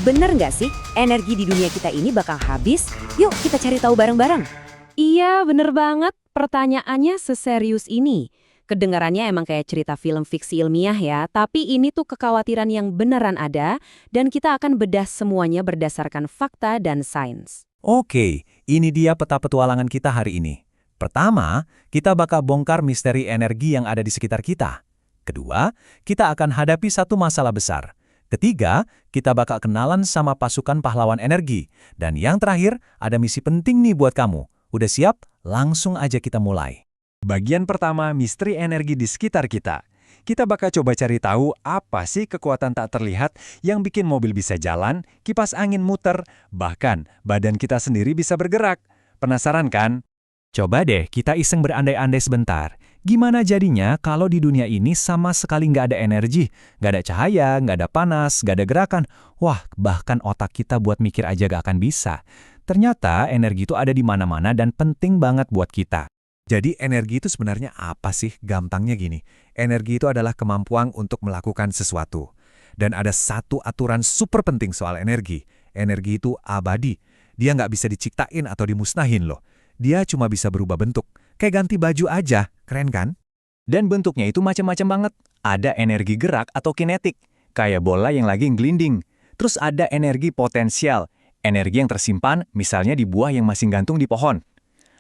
Bener nggak sih, energi di dunia kita ini bakal habis? Yuk kita cari tahu bareng-bareng. Iya, bener banget. Pertanyaannya seserius ini. Kedengarannya emang kayak cerita film fiksi ilmiah ya, tapi ini tuh kekhawatiran yang beneran ada, dan kita akan bedah semuanya berdasarkan fakta dan sains. Oke, ini dia peta petualangan kita hari ini. Pertama, kita bakal bongkar misteri energi yang ada di sekitar kita. Kedua, kita akan hadapi satu masalah besar. Ketiga, kita bakal kenalan sama pasukan pahlawan energi. Dan yang terakhir, ada misi penting nih buat kamu. Udah siap? Langsung aja kita mulai. Bagian pertama, misteri energi di sekitar kita. Kita bakal coba cari tahu apa sih kekuatan tak terlihat yang bikin mobil bisa jalan, kipas angin muter, bahkan badan kita sendiri bisa bergerak. Penasaran kan? Coba deh kita iseng berandai-andai sebentar. Gimana jadinya kalau di dunia ini sama sekali nggak ada energi, nggak ada cahaya, nggak ada panas, nggak ada gerakan? Wah, bahkan otak kita buat mikir aja nggak akan bisa. Ternyata energi itu ada di mana-mana dan penting banget buat kita. Jadi energi itu sebenarnya apa sih? Gampangnya gini, energi itu adalah kemampuan untuk melakukan sesuatu. Dan ada satu aturan super penting soal energi. Energi itu abadi. Dia nggak bisa diciptain atau dimusnahin loh. Dia cuma bisa berubah bentuk. Kayak ganti baju aja, keren kan? Dan bentuknya itu macam-macam banget. Ada energi gerak atau kinetik, kayak bola yang lagi ngelinding. Terus ada energi potensial, energi yang tersimpan misalnya di buah yang masih gantung di pohon.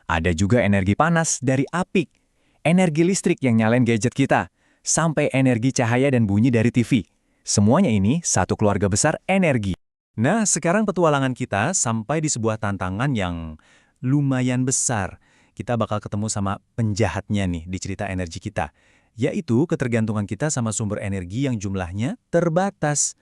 Ada juga energi panas dari api, energi listrik yang nyalain gadget kita, sampai energi cahaya dan bunyi dari TV. Semuanya ini satu keluarga besar energi. Nah, sekarang petualangan kita sampai di sebuah tantangan yang lumayan besar. Kita bakal ketemu sama penjahatnya nih di cerita energi kita, yaitu ketergantungan kita sama sumber energi yang jumlahnya terbatas.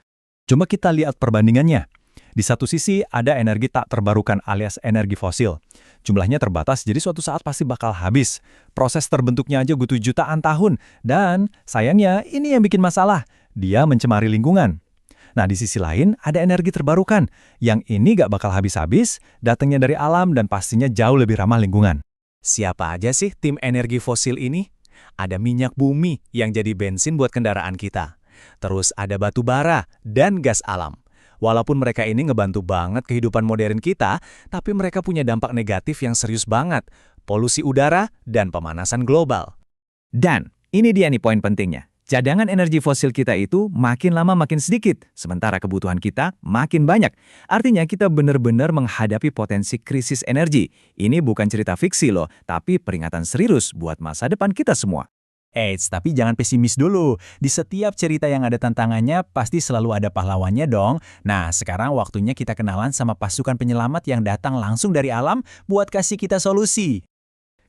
Coba kita lihat perbandingannya. Di satu sisi ada energi tak terbarukan alias energi fosil. Jumlahnya terbatas jadi suatu saat pasti bakal habis. Proses terbentuknya aja butuh jutaan tahun. Dan sayangnya ini yang bikin masalah. Dia mencemari lingkungan. Nah di sisi lain ada energi terbarukan. Yang ini gak bakal habis-habis, datangnya dari alam dan pastinya jauh lebih ramah lingkungan. Siapa aja sih tim energi fosil ini? Ada minyak bumi yang jadi bensin buat kendaraan kita. Terus ada batu bara dan gas alam. Walaupun mereka ini ngebantu banget kehidupan modern kita, tapi mereka punya dampak negatif yang serius banget. Polusi udara dan pemanasan global. Dan ini dia nih poin pentingnya. Cadangan energi fosil kita itu makin lama makin sedikit, sementara kebutuhan kita makin banyak. Artinya kita benar-benar menghadapi potensi krisis energi. Ini bukan cerita fiksi loh, tapi peringatan serius buat masa depan kita semua. Eits, tapi jangan pesimis dulu. Di setiap cerita yang ada tantangannya, pasti selalu ada pahlawannya dong. Nah, sekarang waktunya kita kenalan sama pasukan penyelamat yang datang langsung dari alam buat kasih kita solusi.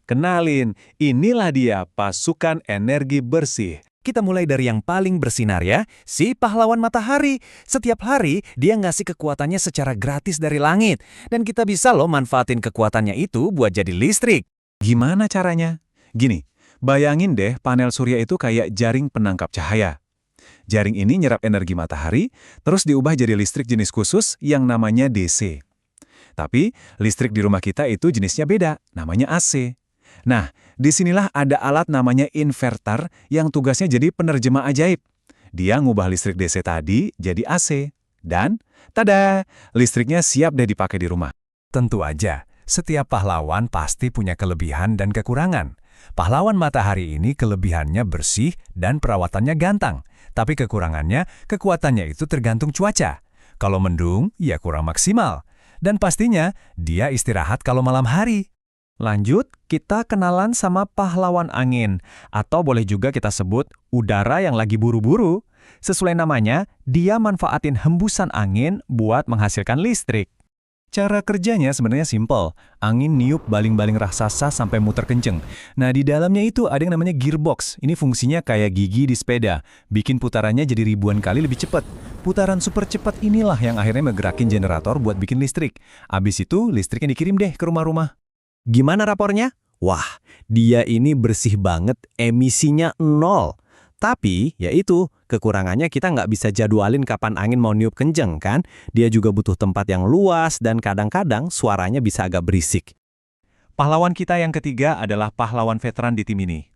Kenalin, inilah dia pasukan energi bersih. Kita mulai dari yang paling bersinar ya, si pahlawan matahari. Setiap hari, dia ngasih kekuatannya secara gratis dari langit. Dan kita bisa loh manfaatin kekuatannya itu buat jadi listrik. Gimana caranya? Gini, bayangin deh panel surya itu kayak jaring penangkap cahaya. Jaring ini nyerap energi matahari, terus diubah jadi listrik jenis khusus yang namanya DC. Tapi listrik di rumah kita itu jenisnya beda, namanya AC. Nah, disinilah ada alat namanya inverter yang tugasnya jadi penerjemah ajaib. Dia ngubah listrik DC tadi jadi AC. Dan, tada, listriknya siap deh dipakai di rumah. Tentu aja, setiap pahlawan pasti punya kelebihan dan kekurangan. Pahlawan matahari ini kelebihannya bersih dan perawatannya ganteng. Tapi kekurangannya, kekuatannya itu tergantung cuaca. Kalau mendung, ya kurang maksimal. Dan pastinya, dia istirahat kalau malam hari. Lanjut, kita kenalan sama pahlawan angin. Atau boleh juga kita sebut udara yang lagi buru-buru. Sesuai namanya, dia manfaatin hembusan angin buat menghasilkan listrik. Cara kerjanya sebenarnya simpel. Angin niup baling-baling raksasa sampai muter kenceng. Nah, di dalamnya itu ada yang namanya gearbox. Ini fungsinya kayak gigi di sepeda. Bikin putarannya jadi ribuan kali lebih cepat. Putaran super cepat inilah yang akhirnya menggerakin generator buat bikin listrik. Abis itu, listriknya dikirim deh ke rumah-rumah. Gimana rapornya? Wah, dia ini bersih banget, emisinya 0. Tapi, yaitu, kekurangannya kita nggak bisa jadwalin kapan angin mau niup kenceng kan? Dia juga butuh tempat yang luas dan kadang-kadang suaranya bisa agak berisik. Pahlawan kita yang ketiga adalah pahlawan veteran di tim ini.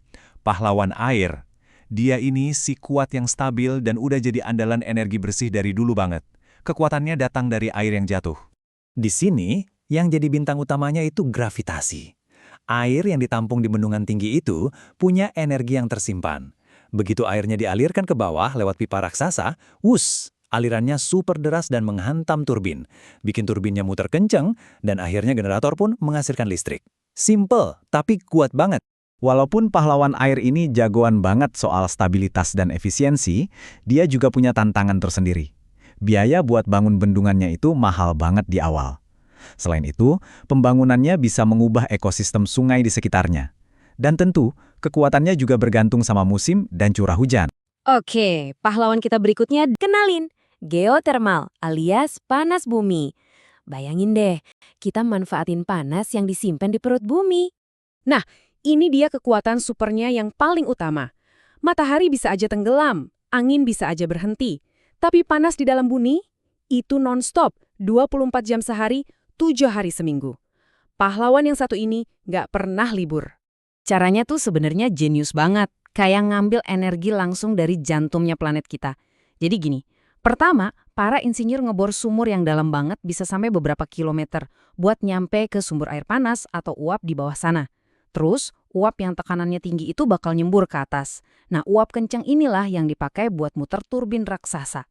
Pahlawan air. Dia ini si kuat yang stabil dan udah jadi andalan energi bersih dari dulu banget. kekuatannya datang dari air yang jatuh. Di sini, yang jadi bintang utamanya itu gravitasi. Air yang ditampung di bendungan tinggi itu punya energi yang tersimpan. Begitu airnya dialirkan ke bawah lewat pipa raksasa, alirannya super deras dan menghantam turbin. Bikin turbinnya muter kenceng, dan akhirnya generator pun menghasilkan listrik. Simple, tapi kuat banget. Walaupun pahlawan air ini jagoan banget soal stabilitas dan efisiensi, dia juga punya tantangan tersendiri. Biaya buat bangun bendungannya itu mahal banget di awal. Selain itu, pembangunannya bisa mengubah ekosistem sungai di sekitarnya. Dan tentu, kekuatannya juga bergantung sama musim dan curah hujan. Oke, pahlawan kita berikutnya kenalin. Geotermal alias panas bumi. Bayangin deh, kita manfaatin panas yang disimpan di perut bumi. Nah, ini dia kekuatan supernya yang paling utama. Matahari bisa aja tenggelam, angin bisa aja berhenti. Tapi panas di dalam bumi, itu non-stop, 24 jam sehari, 7 hari seminggu. Pahlawan yang satu ini nggak pernah libur. Caranya tuh sebenarnya jenius banget, kayak ngambil energi langsung dari jantungnya planet kita. Jadi gini, pertama, para insinyur ngebor sumur yang dalam banget bisa sampai beberapa kilometer buat nyampe ke sumber air panas atau uap di bawah sana. Terus, uap yang tekanannya tinggi itu bakal nyembur ke atas. Nah, uap kencang inilah yang dipakai buat muter turbin raksasa.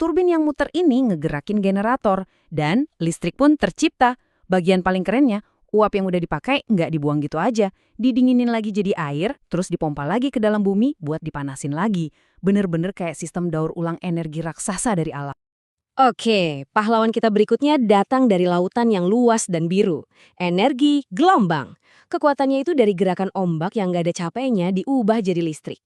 Turbin yang muter ini ngegerakin generator, dan listrik pun tercipta. Bagian paling kerennya, uap yang udah dipakai nggak dibuang gitu aja. Didinginin lagi jadi air, terus dipompa lagi ke dalam bumi buat dipanasin lagi. Bener-bener kayak sistem daur ulang energi raksasa dari alam. Oke, pahlawan kita berikutnya datang dari lautan yang luas dan biru. Energi gelombang. Kekuatannya itu dari gerakan ombak yang nggak ada capeknya diubah jadi listrik.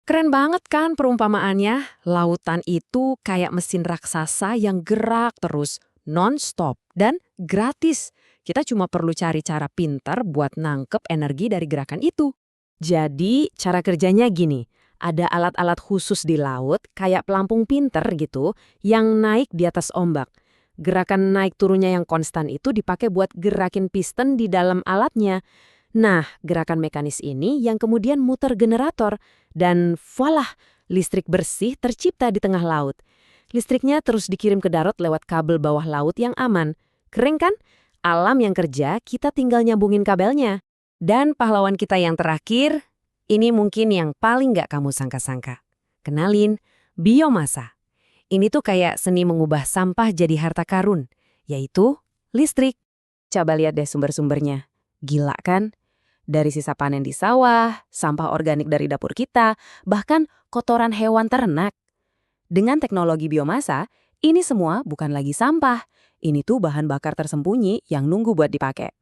Keren banget kan perumpamaannya? Lautan itu kayak mesin raksasa yang gerak terus, non-stop, dan gratis. Kita cuma perlu cari cara pintar buat nangkep energi dari gerakan itu. Jadi, cara kerjanya gini. Ada alat-alat khusus di laut, kayak pelampung pinter gitu, yang naik di atas ombak. Gerakan naik turunnya yang konstan itu dipakai buat gerakin piston di dalam alatnya. Nah, gerakan mekanis ini yang kemudian muter generator, dan voila, listrik bersih tercipta di tengah laut. Listriknya terus dikirim ke darat lewat kabel bawah laut yang aman. Keren kan? Alam yang kerja, kita tinggal nyambungin kabelnya. Dan pahlawan kita yang terakhir, ini mungkin yang paling nggak kamu sangka-sangka. Kenalin, biomasa. Ini tuh kayak seni mengubah sampah jadi harta karun, yaitu listrik. Coba lihat deh sumber-sumbernya. Gila kan? Dari sisa panen di sawah, sampah organik dari dapur kita, bahkan kotoran hewan ternak. Dengan teknologi biomasa, ini semua bukan lagi sampah. Ini tuh bahan bakar tersembunyi yang nunggu buat dipakai.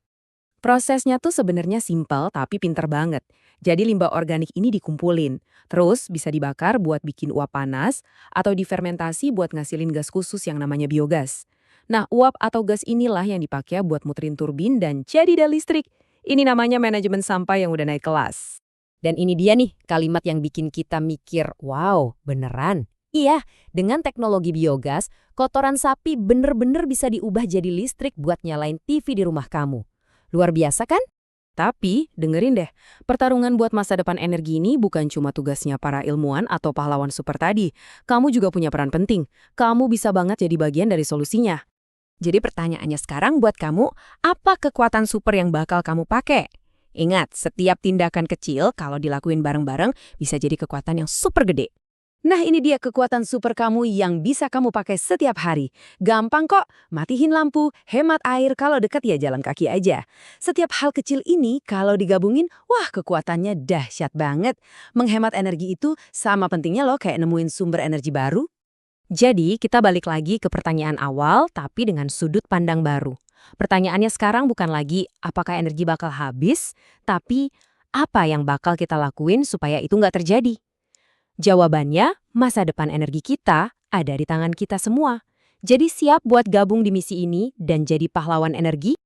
Prosesnya tuh sebenarnya simpel tapi pinter banget. Jadi limbah organik ini dikumpulin, terus bisa dibakar buat bikin uap panas atau difermentasi buat ngasilin gas khusus yang namanya biogas. Nah, uap atau gas inilah yang dipakai buat muterin turbin dan jadi deh listrik. Ini namanya manajemen sampah yang udah naik kelas. Dan ini dia nih kalimat yang bikin kita mikir, wow, beneran? Iya, dengan teknologi biogas, kotoran sapi bener-bener bisa diubah jadi listrik buat nyalain TV di rumah kamu. Luar biasa kan? Tapi, dengerin deh, pertarungan buat masa depan energi ini bukan cuma tugasnya para ilmuwan atau pahlawan super tadi. Kamu juga punya peran penting. Kamu bisa banget jadi bagian dari solusinya. Jadi pertanyaannya sekarang buat kamu, apa kekuatan super yang bakal kamu pakai? Ingat, setiap tindakan kecil kalau dilakuin bareng-bareng bisa jadi kekuatan yang super gede. Nah, ini dia kekuatan super kamu yang bisa kamu pakai setiap hari. Gampang kok, matiin lampu, hemat air, kalau dekat ya jalan kaki aja. Setiap hal kecil ini kalau digabungin, wah kekuatannya dahsyat banget. Menghemat energi itu sama pentingnya loh kayak nemuin sumber energi baru. Jadi, kita balik lagi ke pertanyaan awal, tapi dengan sudut pandang baru. Pertanyaannya sekarang bukan lagi apakah energi bakal habis, tapi apa yang bakal kita lakuin supaya itu nggak terjadi. Jawabannya, masa depan energi kita ada di tangan kita semua. Jadi siap buat gabung di misi ini dan jadi pahlawan energi?